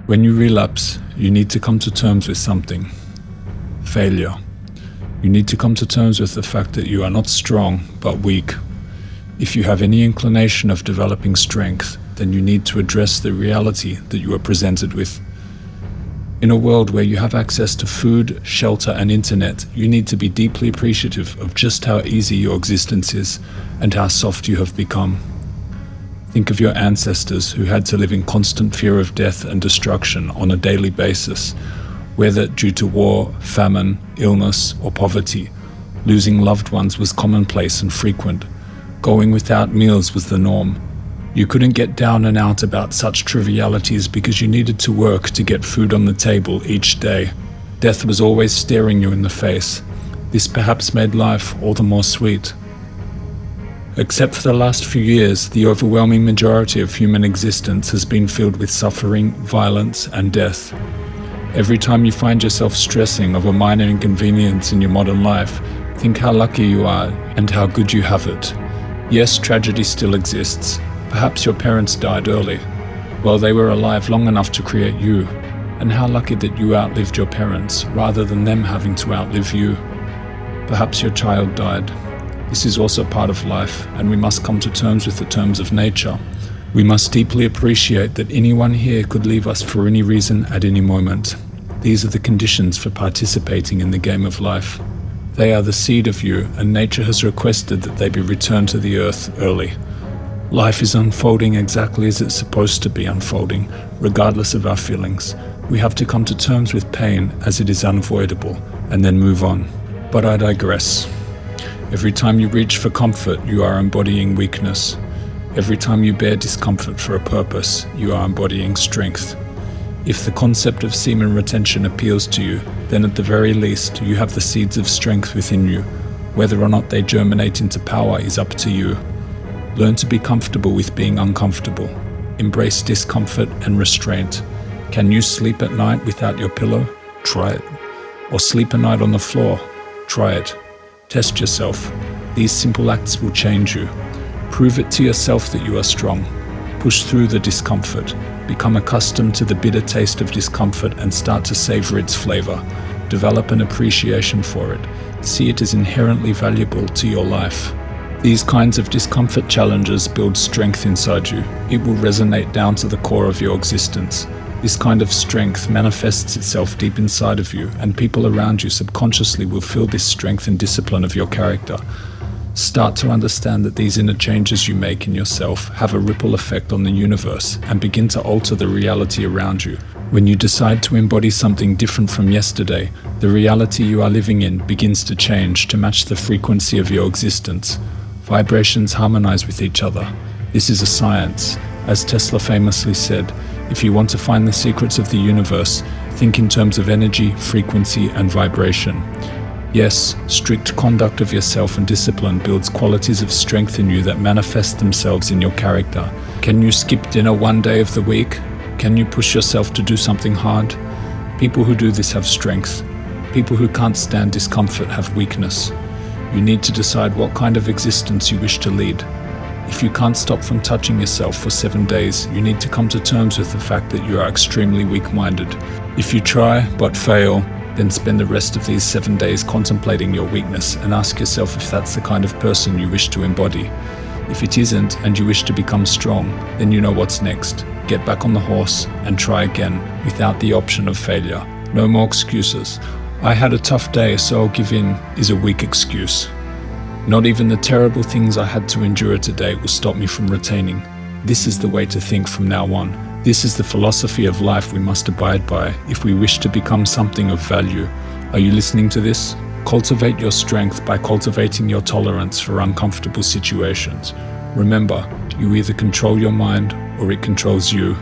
When you relapse, you need to come to terms with something. Failure. You need to come to terms with the fact that you are not strong, but weak. If you have any inclination of developing strength, then you need to address the reality that you are presented with. In a world where you have access to food, shelter, and internet, you need to be deeply appreciative of just how easy your existence is and how soft you have become. Think of your ancestors who had to live in constant fear of death and destruction on a daily basis, whether due to war, famine, illness, or poverty. Losing loved ones was commonplace and frequent. Going without meals was the norm. You couldn't get down and out about such trivialities because you needed to work to get food on the table each day. Death was always staring you in the face. This perhaps made life all the more sweet. Except for the last few years, the overwhelming majority of human existence has been filled with suffering, violence, and death. Every time you find yourself stressing of a minor inconvenience in your modern life, think how lucky you are and how good you have it. Yes, tragedy still exists. Perhaps your parents died early. Well, they were alive long enough to create you. And how lucky that you outlived your parents, rather than them having to outlive you. Perhaps your child died. This is also part of life, and we must come to terms with the terms of nature. We must deeply appreciate that anyone here could leave us for any reason at any moment. These are the conditions for participating in the game of life. They are the seed of you, and nature has requested that they be returned to the earth early. Life is unfolding exactly as it's supposed to be unfolding, regardless of our feelings. We have to come to terms with pain as it is unavoidable, and then move on. But I digress. Every time you reach for comfort, you are embodying weakness. Every time you bear discomfort for a purpose, you are embodying strength. If the concept of semen retention appeals to you, then at the very least, you have the seeds of strength within you. Whether or not they germinate into power is up to you. Learn to be comfortable with being uncomfortable. Embrace discomfort and restraint. Can you sleep at night without your pillow? Try it. Or sleep a night on the floor? Try it. Test yourself. These simple acts will change you. Prove it to yourself that you are strong. Push through the discomfort. Become accustomed to the bitter taste of discomfort and start to savor its flavor. Develop an appreciation for it. See it as inherently valuable to your life. These kinds of discomfort challenges build strength inside you. It will resonate down to the core of your existence. This kind of strength manifests itself deep inside of you, and people around you subconsciously will feel this strength and discipline of your character. Start to understand that these inner changes you make in yourself have a ripple effect on the universe and begin to alter the reality around you. When you decide to embody something different from yesterday, the reality you are living in begins to change to match the frequency of your existence. Vibrations harmonize with each other. This is a science. As Tesla famously said, if you want to find the secrets of the universe, think in terms of energy, frequency, and vibration. Yes, strict conduct of yourself and discipline builds qualities of strength in you that manifest themselves in your character. Can you skip dinner one day of the week? Can you push yourself to do something hard? People who do this have strength. People who can't stand discomfort have weakness. You need to decide what kind of existence you wish to lead. If you can't stop from touching yourself for 7 days, you need to come to terms with the fact that you are extremely weak-minded. If you try but fail, then spend the rest of these 7 days contemplating your weakness and ask yourself if that's the kind of person you wish to embody. If it isn't and you wish to become strong, then you know what's next. Get back on the horse and try again without the option of failure. No more excuses. I had a tough day, so I'll give in is a weak excuse. Not even the terrible things I had to endure today will stop me from retaining. This is the way to think from now on. This is the philosophy of life we must abide by if we wish to become something of value. Are you listening to this? Cultivate your strength by cultivating your tolerance for uncomfortable situations. Remember, you either control your mind or it controls you.